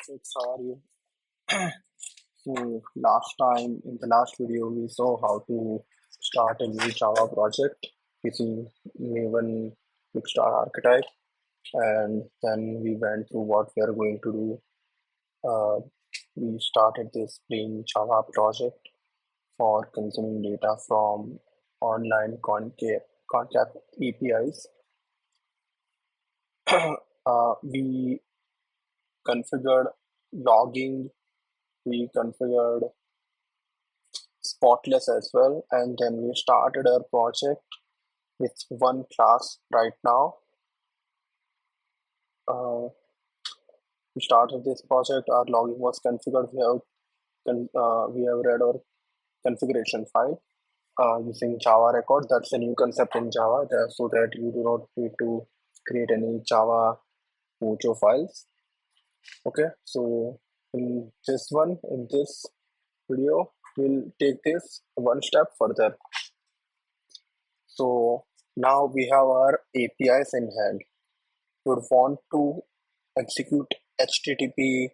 folks, how are you? So last time in the last video we saw how to start a new Java project using Maven Quickstar archetype, and then we went through what we are going to do. We started this plain Java project for consuming data from online concap APIs. We configured logging, we configured Spotless as well, and then we started our project with one class right now. Uh, we started this project, our logging was configured, we have read our configuration file using Java record. That's a new concept in Java so that you do not need to create any Java Mojo files. Okay, so in this video, we'll take this one step further. So now we have our APIs in hand. We would want to execute HTTP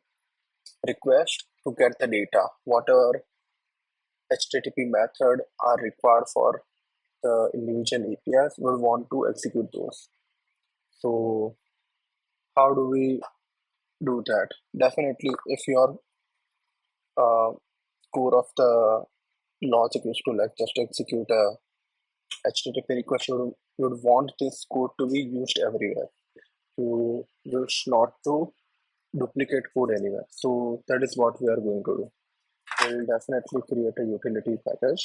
request to get the data. Whatever HTTP method are required for the individual APIs, we would want to execute those. So how do we do that? Definitely, if your core of the logic is to like just execute a HTTP request, you would want this code to be used everywhere. You wish not to duplicate code anywhere. So that is what we are going to do. We'll definitely create a utility package.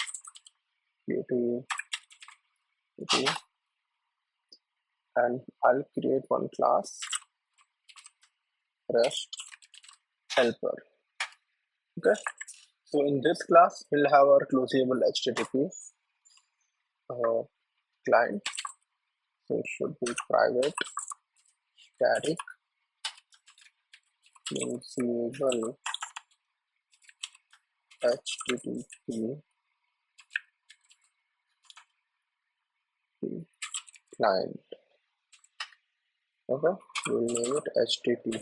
Utility, and I'll create one class REST helper. Okay. So in this class, we'll have our closable HTTP client. So it should be private static closable HTTP client. Okay, we'll name it HTTP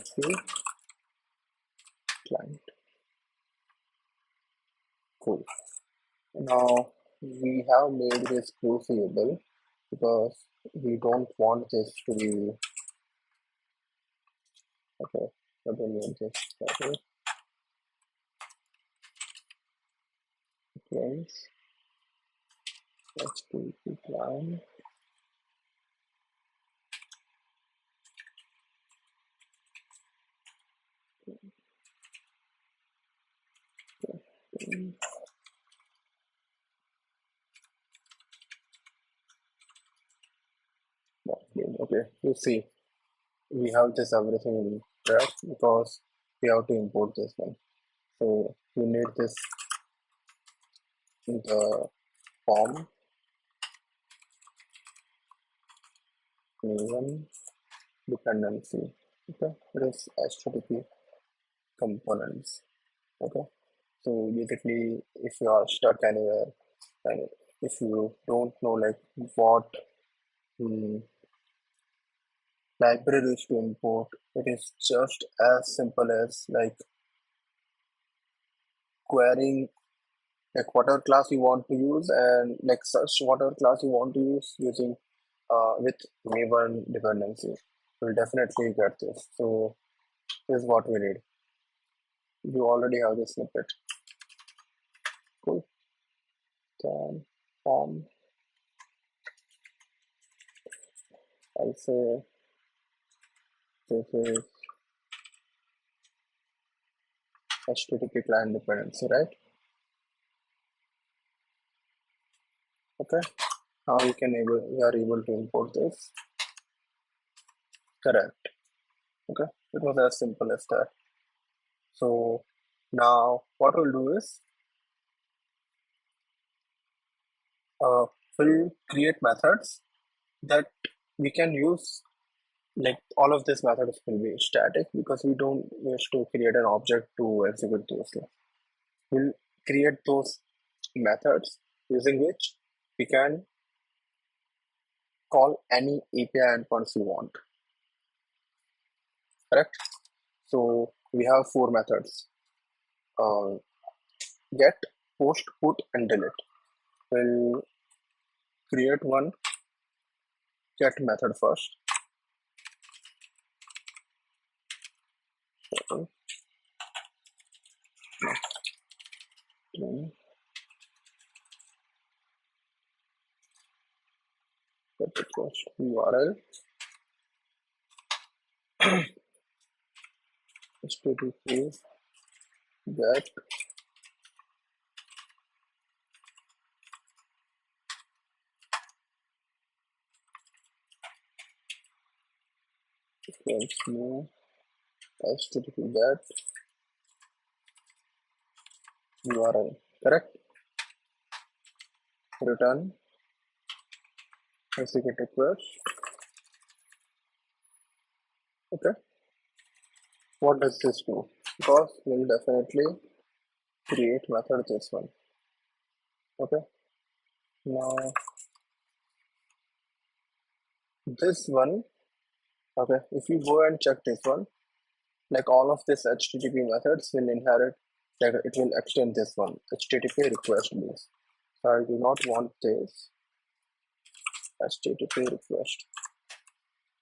client. Cool. Now we have made this closable because we don't want this to be okay. Name this package. Place HTTP client. Okay, you see, we have this everything in track because we have to import this one. So we need this in the form Maven dependency. Okay, it is HTTP components. Okay, so basically, if you are stuck anywhere and if you don't know like what libraries to import, it is just as simple as like querying like whatever class you want to use and like search whatever class you want to use using with Maven dependency. We'll definitely get this. So this is what we need. You already have this snippet. Cool. Then form. I'll say this is HTTP client dependency, right? Okay. Now we are able to import this. Correct. Okay. It was as simple as that. So now what we'll do is we'll create methods that we can use. Like all of these methods will be static because we don't wish to create an object to execute those. We'll create those methods using which we can call any API endpoints we want. Correct? So we have four methods: get, post, put, and delete. We'll create one get method first. So, get request URL http get equals new http get URL. Correct? Return execute request. Okay. What does this do? Because we'll definitely create method this one. Okay. Now this one. Okay. If you go and check this one, like all of this HTTP methods will inherit, like it will extend this one HTTP request base. So I do not want this HTTP request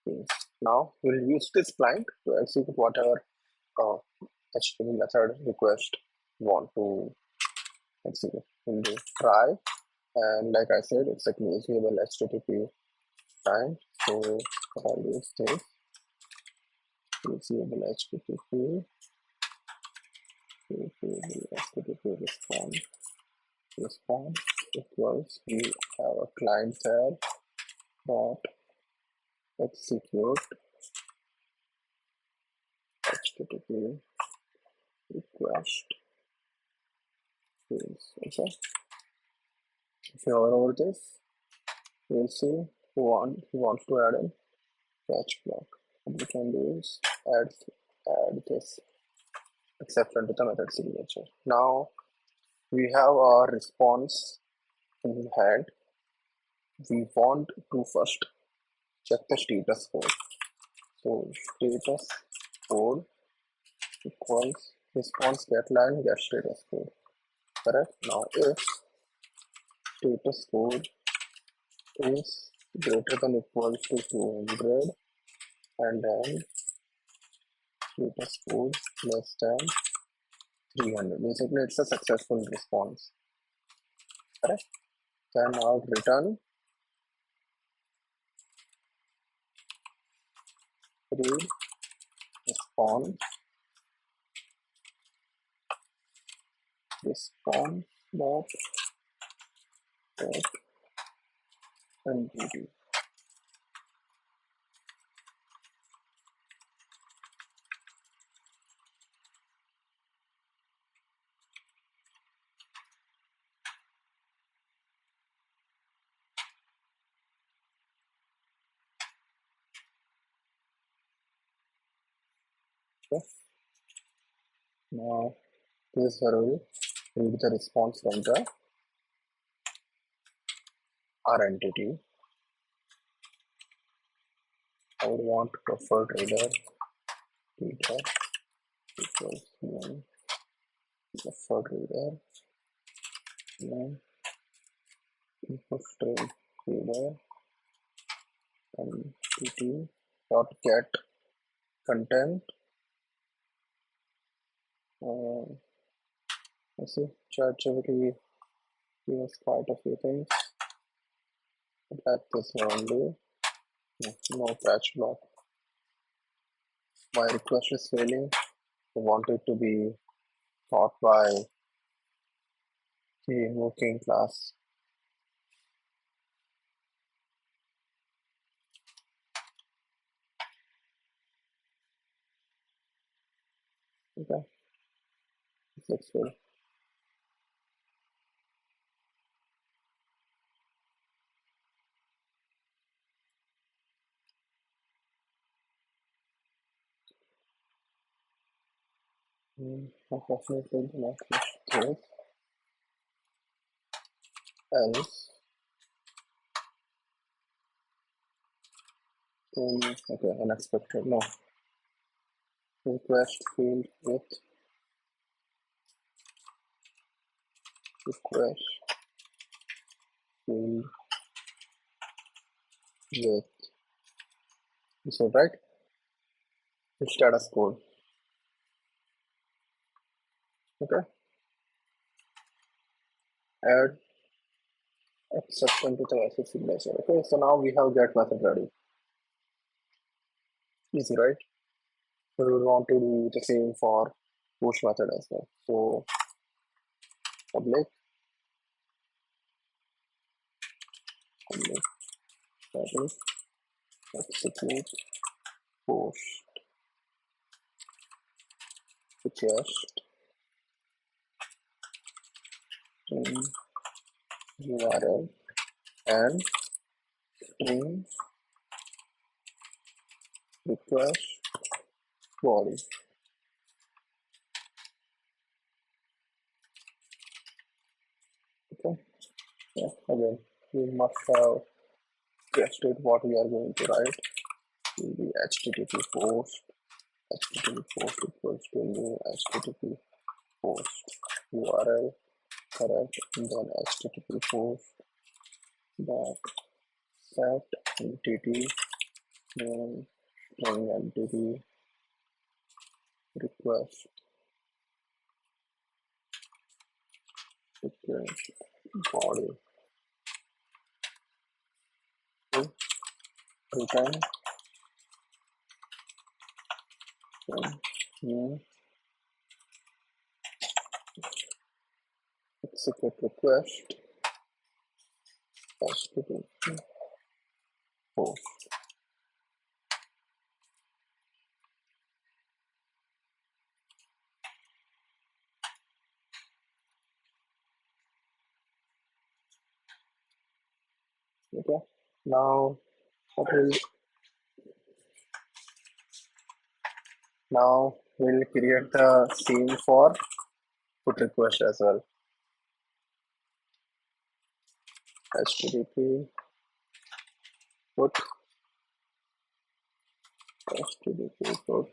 base. Now we'll use this client to execute whatever HTTP method request want to execute. We'll do try, and like I said, it's a usable HTTP client. So I'll use this usable HTTP response equals we have a client there dot execute HTTP request is okay. If you hover over this, you'll see who wants to add in fetch block. What we can do is add this exception to the method signature. Now we have our response in hand. We want to first check the status code. So status code equals response get line get status code. Correct? Now if status code is greater than equal to 200 and then status code less than 300, basically it's a successful response. Correct? Then I'll return read response dot entity. Okay. Now this will read the response from the R entity. I would want preferred reader equals one preferred reader name input string reader entity dot get content. Let's see, ChatGPT gives quite a few things. That this only no patch block. My request is failing. I want it to be taught by the invoking class. Okay, this looks good. Unfortunately, not this. Else, okay, unexpected. No, request field with request field with, you said right? Status code. Okay. Add exception to the message signature. Okay, so now we have get method ready. Easy, right? So we would want to do the same for push method as well. So public status execute push request string URL and string request body. Okay. Yeah, again, we must have tested what we are going to write. Will be http post equals to new http post URL, correct, and then http post dot set entity name string entity request body to return from new execute request http post. Okay, now what will now we'll create the scene for put request as well. http put http put put.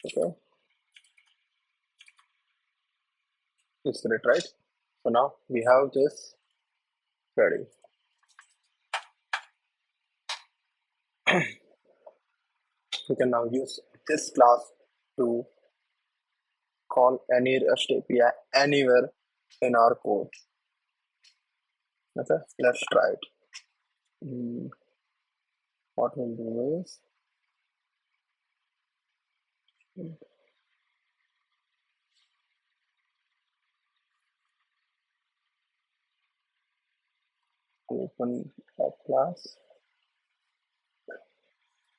Okay, it's great, right? So now we have this ready. We can now use this class to call any REST API anywhere in our code. Okay, let's try it. What we'll do is open a class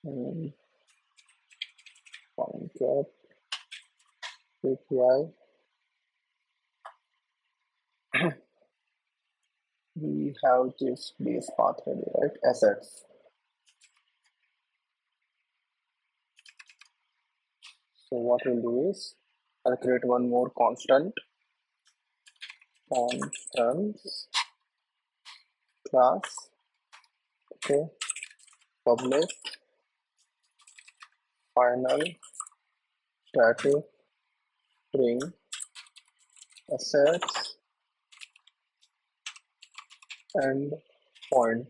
and find get API. We have this base path ready, right? Assets. So what we'll do is I'll create one more constant class. Okay, public final static string assets and point.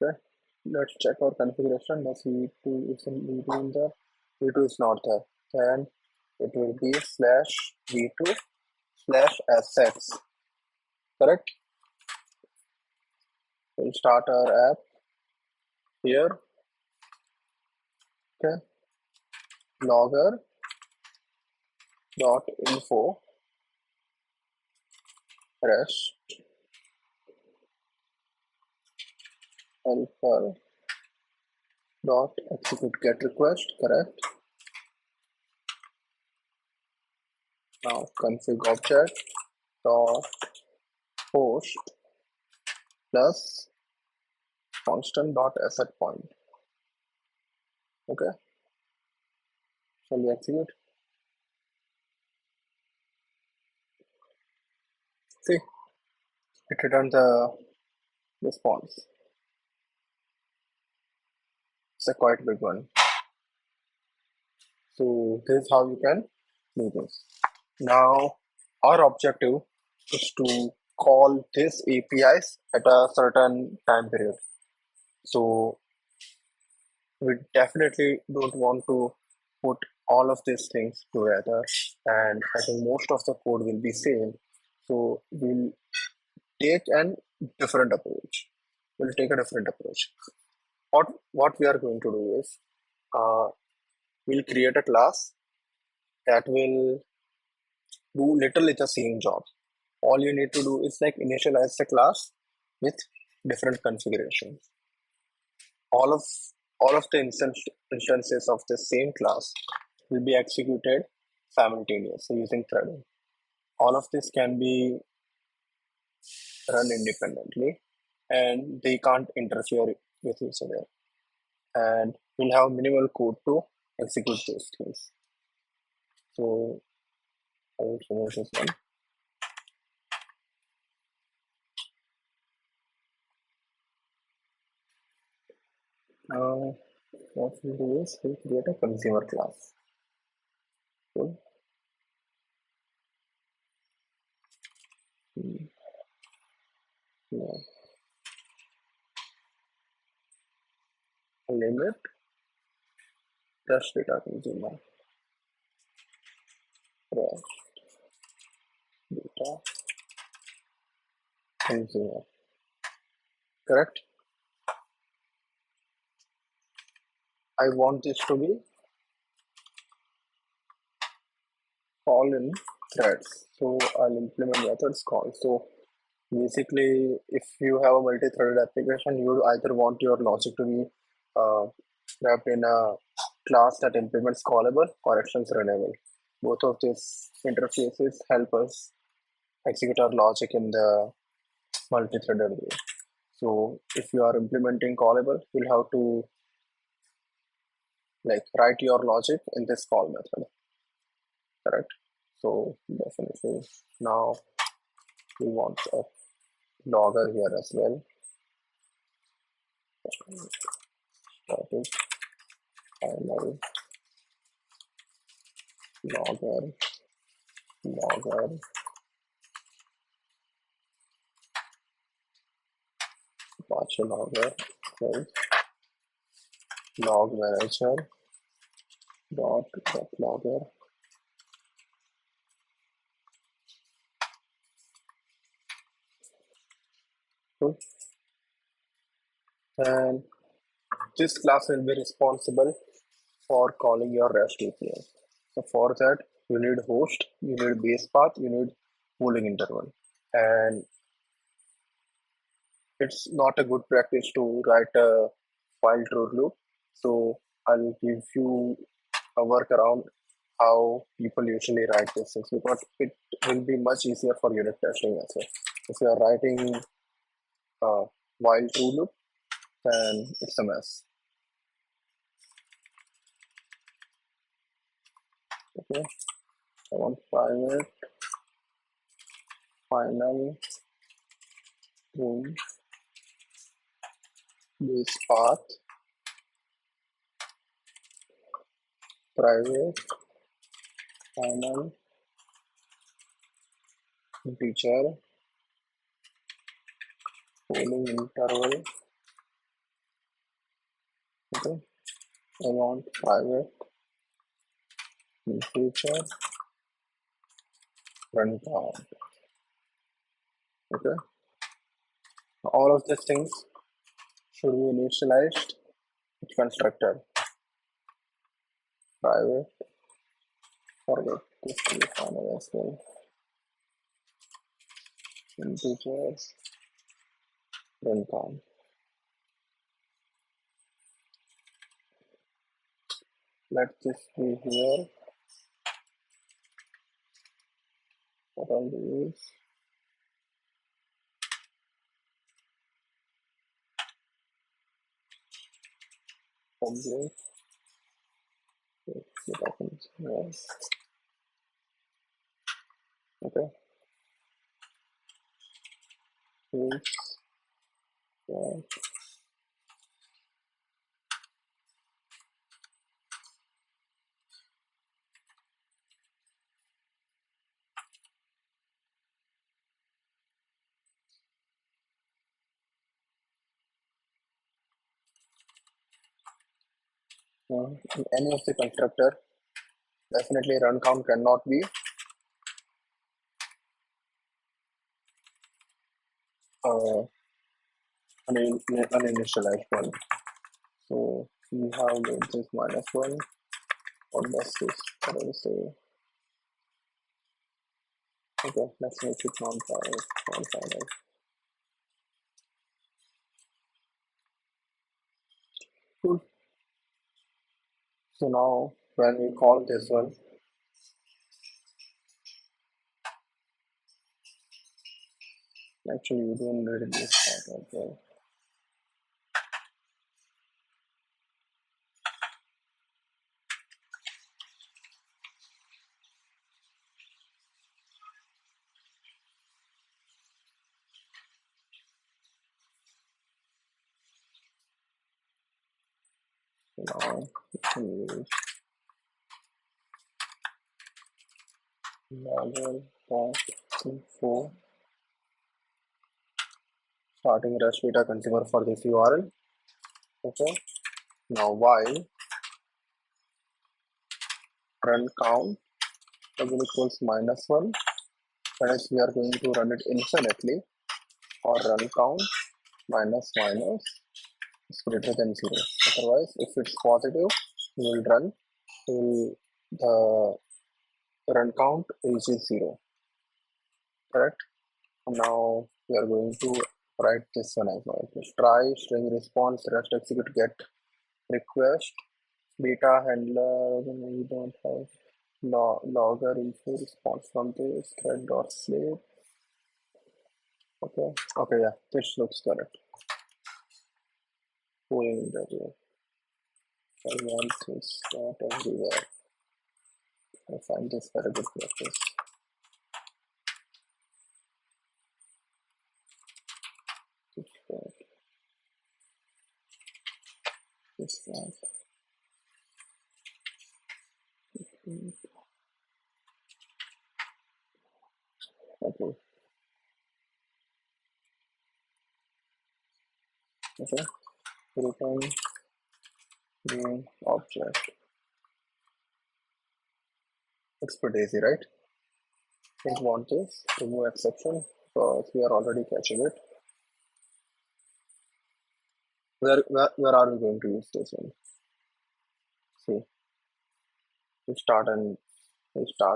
Okay, let's check our configuration. Let's v2 is in the v2 is not there. Then it will be slash v2 slash assets. Correct? We'll start our app here. Okay, logger dot info rest helper dot execute get request. Correct. Now config object dot post plus constant dot asset point. Okay, shall we execute? See, it returned the response. It's a quite big one. So this is how you can do this. Now, our objective is to call this APIs at a certain time period. So we definitely don't want to put all of these things together, and I think most of the code will be same. So we'll take an different approach. We'll take a different approach. What we are going to do is uh, we'll create a class that will do literally the same job. All you need to do is like initialize the class with different configurations. All of the instances of the same class will be executed simultaneously using threading. All of this can be run independently and they can't interfere with each other. And we'll have minimal code to execute those things. So I will finish this one. Now, what we'll do is we'll create a consumer class. Cool. Now, limit rush data consumer. Rush data consumer. Correct? I want this to be call in threads. So I'll implement methods call. So basically, if you have a multi-threaded application, you would either want your logic to be wrapped in a class that implements callable or actions runnable. Both of these interfaces help us execute our logic in the multi-threaded way. So if you are implementing callable, you'll have to like write your logic in this call method, correct? So definitely now we want a logger here as well. Static final logger logger Apache logger right? Log manager dot logger. Cool. And this class will be responsible for calling your REST API. So for that, you need host, you need base path, you need pooling interval. And it's not a good practice to write a while true loop. So I'll give you a workaround how people usually write these things because it will be much easier for unit testing as well. If you are writing a while true loop, then it's a mess. Okay, I want private final room base path private final integer pooling interval. Okay, I want private integer runtime. Okay, all of these things should be initialized with constructor private. Forget this to be final as well. Integers runtime. Let this be here. What I'll do is public What happens? Yes. Okay. Yes. Yeah. In any of the constructor, definitely run count cannot be uh, uninitialized one. So we have made this -1. What does this array say? Okay, let's make it non-final. Cool. So now when we call this one, actually we don't need this part as well. So now we can use logger.info starting REST data consumer for this URL. Okay. Now while run count equals -1, whereas we are going to run it infinitely, or run count minus minus is greater than 0. Otherwise, if it's positive, we will run till the run count reaches 0. Correct? Now we are going to write this one as well. Try string response rest execute get request data handler. We don't have logger info response from this thread dot slave. Okay. Okay. Yeah. This looks correct. Pulling that way. I want this not everywhere. I find this very good practice. This one. Okay. Okay. Return new object. It's pretty easy, right? Don't want this. Remove exception because we are already catching it. Where are we going to use this one? See, we start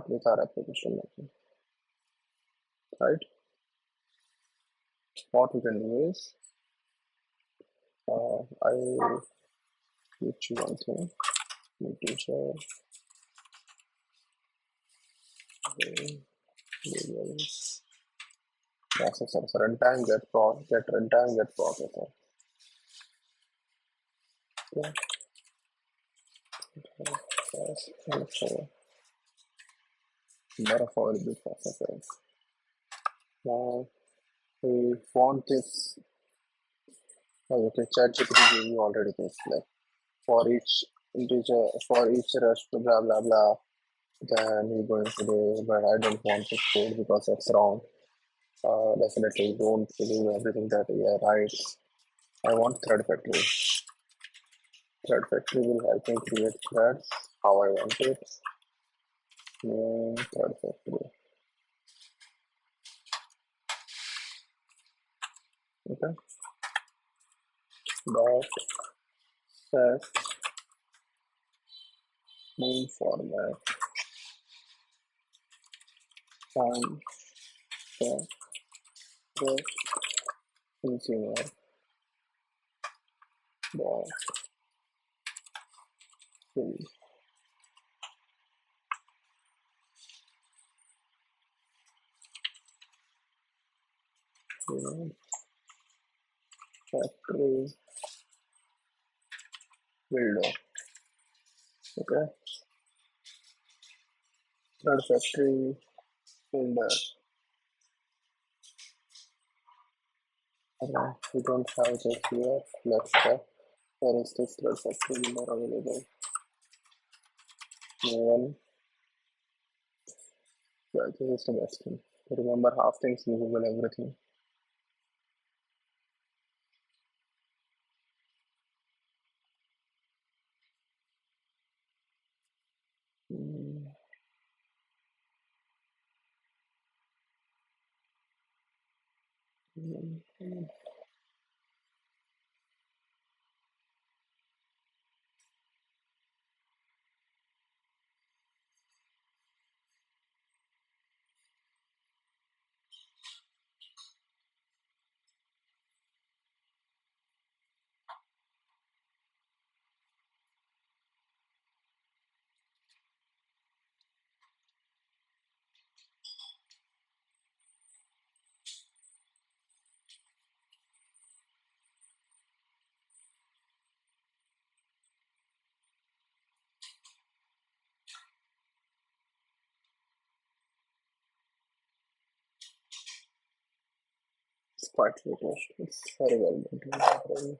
with our application method, right? What we can do is I teach you one thing. Teacher processor runtime get runtime get processor. Yeah. Metaphorically processor. Now we want this. Okay, ChatGPT gave you already this, like for each integer, for each rest, blah blah blah. Then we're going to do, but I don't want this code because it's wrong. Definitely don't believe everything that AI writes. I want thread factory. Thread factory will help me create threads how I want it. New thread factory. Okay. Dot set main format time set the consumer dot fill factory builder. Okay, thread factory folder. Okay, we don't have this here. Let's check. Where is this thread factory folder available? Maven. Yeah, this is the best thing. Remember half things, you Google everything. Mm. It's quite finished. It's very well done.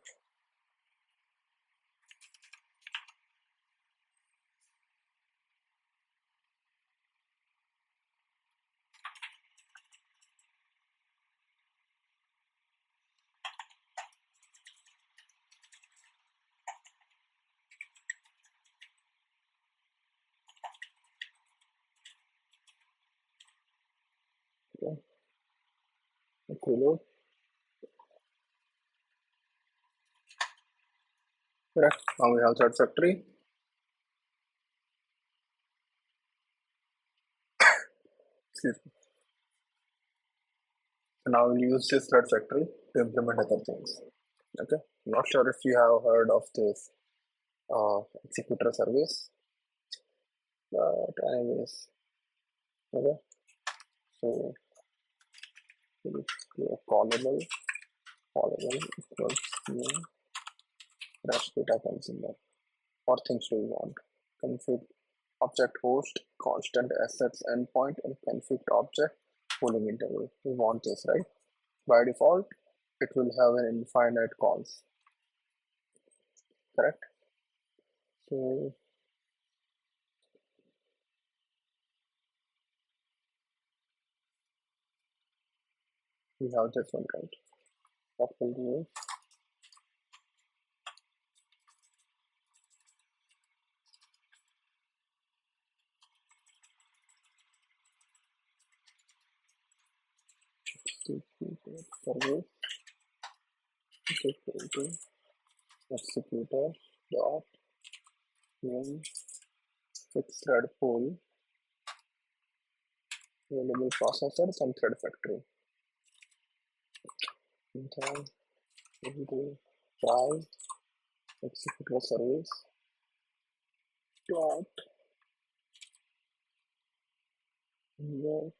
Okay, reload. Correct. Now we have thread factory. Excuse me. So now we'll use this thread factory to implement other things. Okay. Not sure if you have heard of this executor service, but anyways, okay. So we'll create callable equals new REST data comes in there. What things do we want? Config object host, constant assets endpoint, and config object pooling interval. We want this, right? By default, it will have an infinite calls, correct? So we have this one, right? What we'll do is service is equal to executor dot name fixed thread pool available processors and thread factory. And then we'll do try executor service dot invoke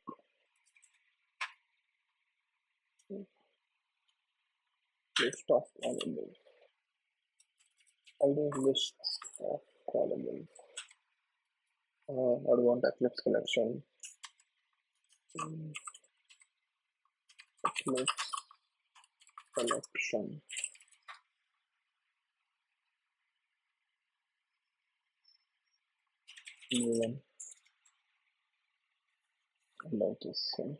list of callables. I do list of callables. I want Eclipse collection. Eclipse collection. Maven. About this thing.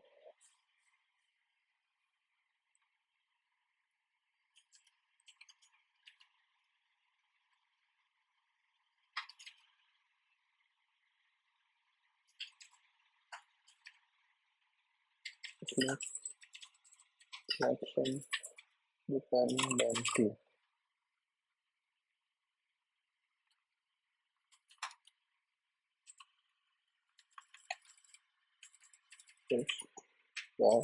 Eclipse collection dependency. This was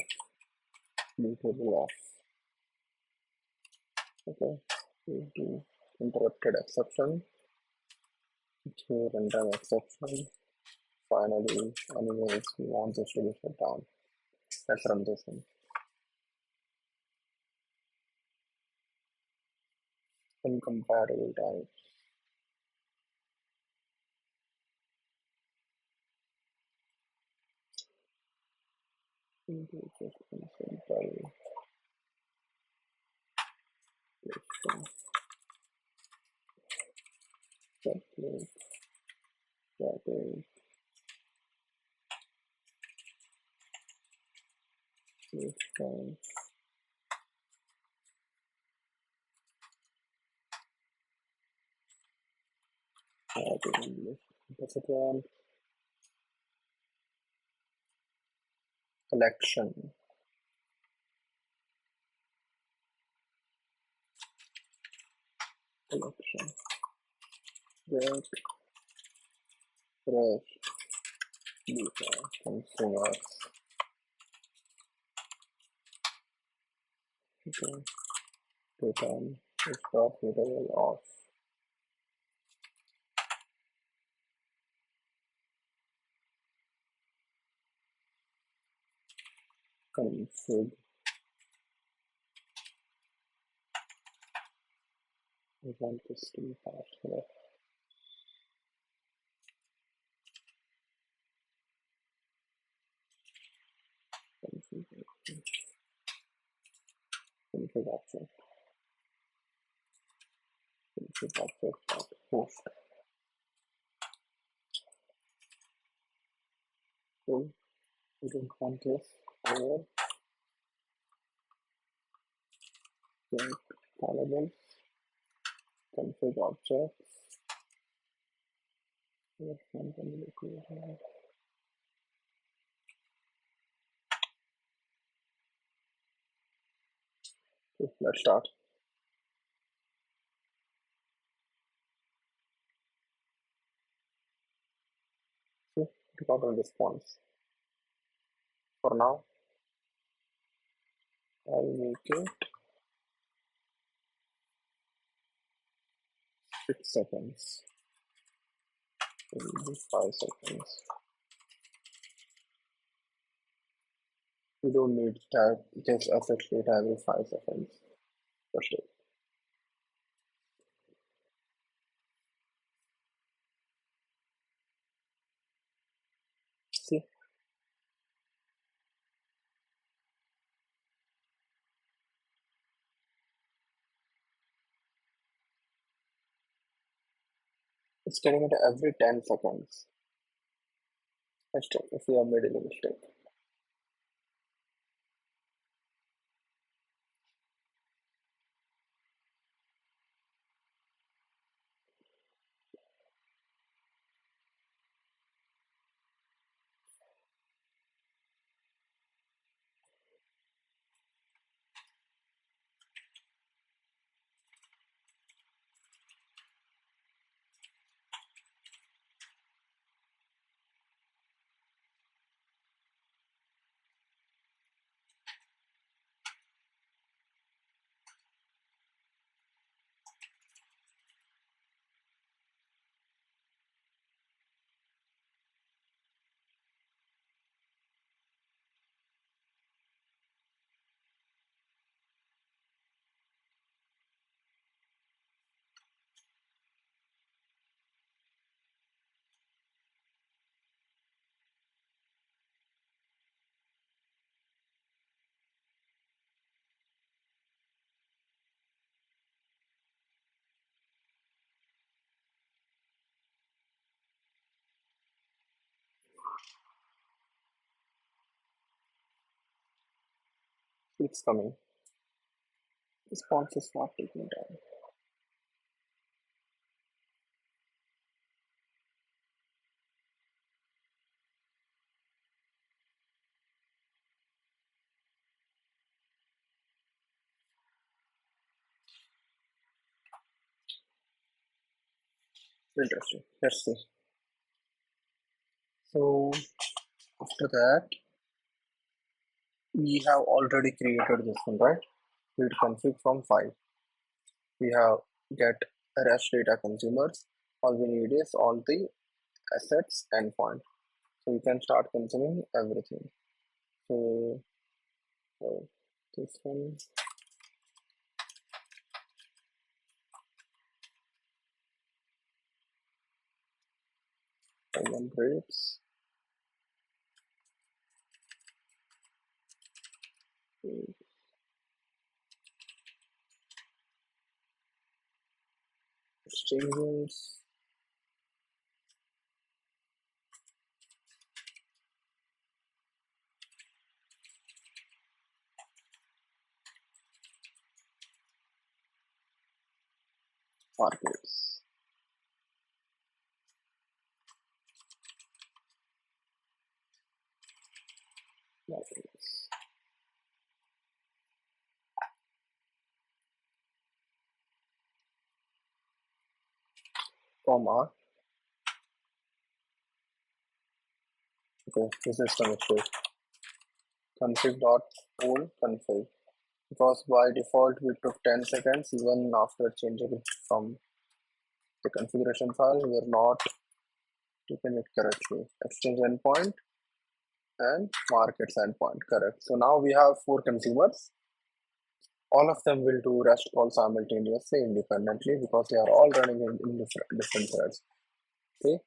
mutable off. Okay. We do interrupted exception. Here runtime exception. Finally, anyways, we want this to be shut down. Let's run this one. Incompatible type. just simple listing, template, package, listing, package, participant, collection, collection, get, fresh, data, consumers, okay, return, stop variable off, config, event system password, config, config object, config object, host, so we don't want this over, get, callable, config objects, let's start. So, got a response. For now, I'll make it 6 seconds. It will be 5 seconds. We don't need to just asset data every 5 seconds. For sure. See, it's getting it every 10 seconds. Let's check if we have made any mistake. It's coming. Response is not taking time. Interesting. Let's see. So after that, we have already created this one, right? We'll config from file. We have get REST data consumers. All we need is all the assets endpoint. So you can start consuming everything. So, this one, payment rates, Exchanges, markets, markets, comma. Okay, the system issue. Config dot pool config. Because by default we took 10 seconds even after changing it from the configuration file, we are not taking it correctly. Exchange endpoint and markets endpoint, correct. So now we have 4 consumers. All of them will do REST call simultaneously independently because they are all running in different threads. Okay,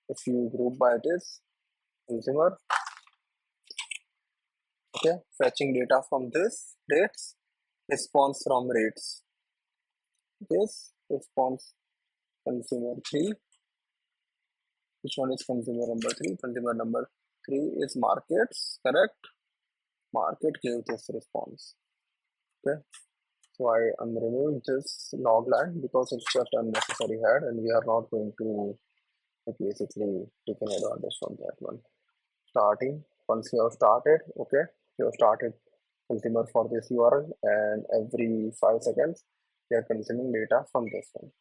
if you group by this consumer, okay, fetching data from this dates, response from rates, this response consumer 3. Which one is consumer number 3? Consumer number 3 is markets, correct? Market gave this response. Okay, so I am removing this log line because it's just unnecessary head and we are not going to basically take an advantage from that one. Starting, once you have started, okay, you have started consumer for this URL and every 5 seconds they are consuming data from this one.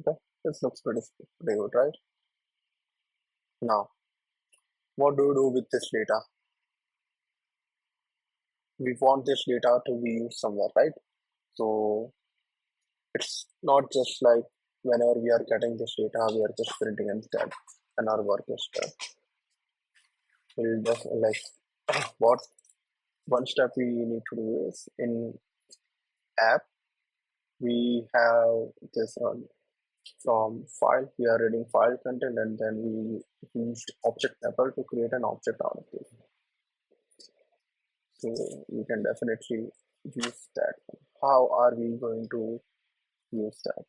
Okay, this looks pretty good, right? Now, what do you do with this data? We want this data to be used somewhere, right? So it's not just like whenever we are getting this data, we are just printing instead, and our work is done. We'll just like what one step we need to do is in app we have this run from file. We are reading file content, and then we used object mapper to create an object out of this. So we can definitely use that. How are we going to use that?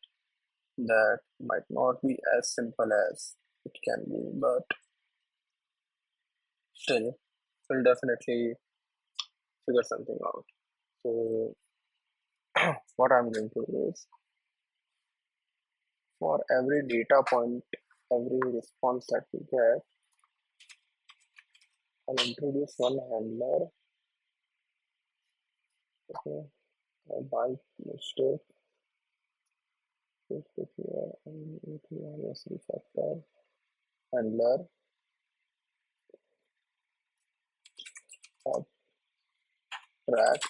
That might not be as simple as it can be, but still, we'll definitely figure something out. So, what I'm going to do is for every data point, every response that we get, I'll introduce one handler. Okay, by mistake, refactor handler track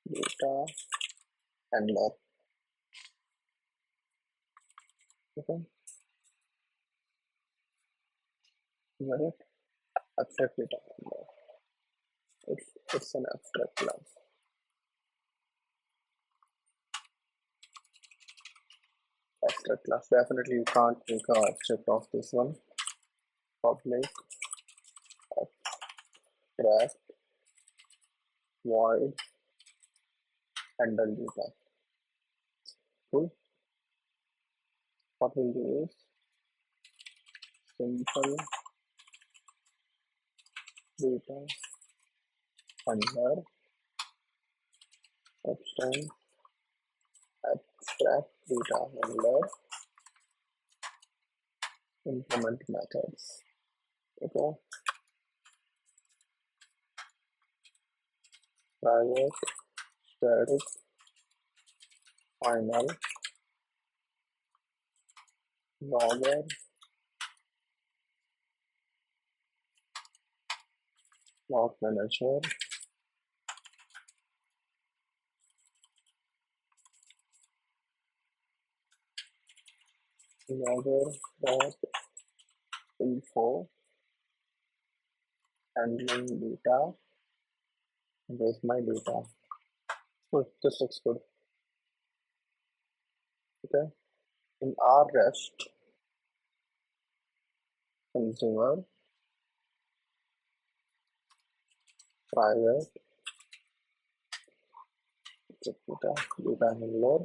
data handler. Okay, got it? Abstract data handler. It's an abstract class. Abstract class. Definitely you can't make an object of this one. Public abstract void handle data. Cool. What we'll do is simple data handler extend abstract data handler implement methods. Okay. Private static final logger log manager logger dot info handling data. Where's my data? Oh, this looks good. Okay. In our REST consumer, private data handler,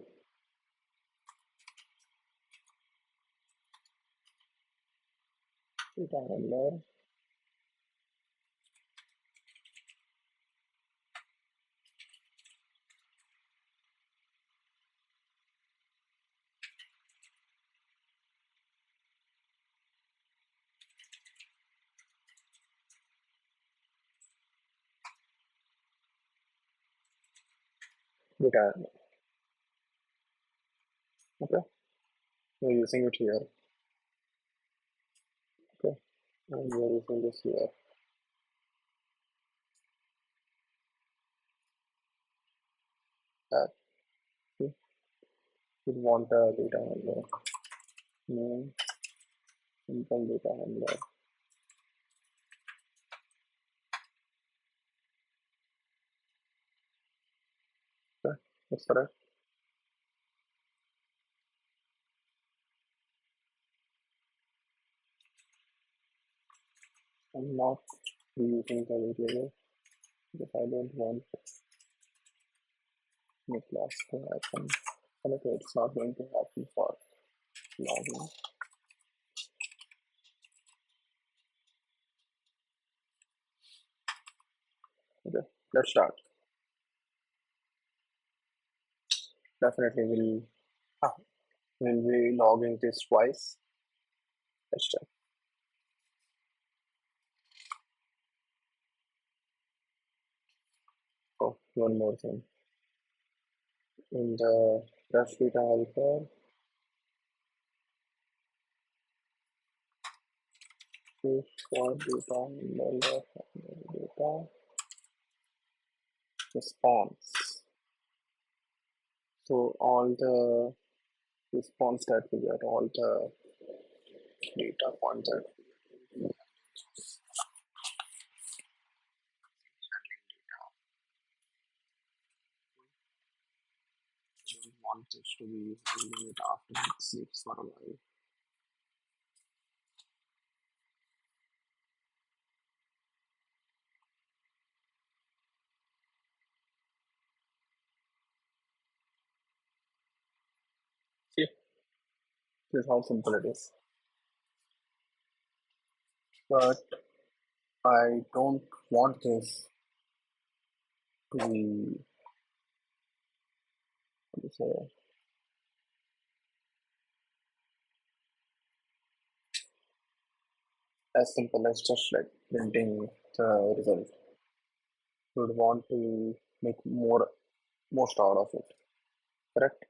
data handler, data handler. Okay, we're using it here. Okay, and we're using this here. That we want a data handler. Name, simple data handler. Okay, that's correct. I'm not using the variable because I don't want my class to happen. And okay, it's not going to happen for logging. Okay, let's start. Definitely will be logging this twice. Let's check. Oh, one more thing. In the ref data helper, choose for data handler data response. So all the response that we get, all the data points that we don't want this to be handling it after it sleeps for a while. See, this is how simple it is. But I don't want this to be, what do you say, as simple as just like printing the result. We would want to make most out of it, correct?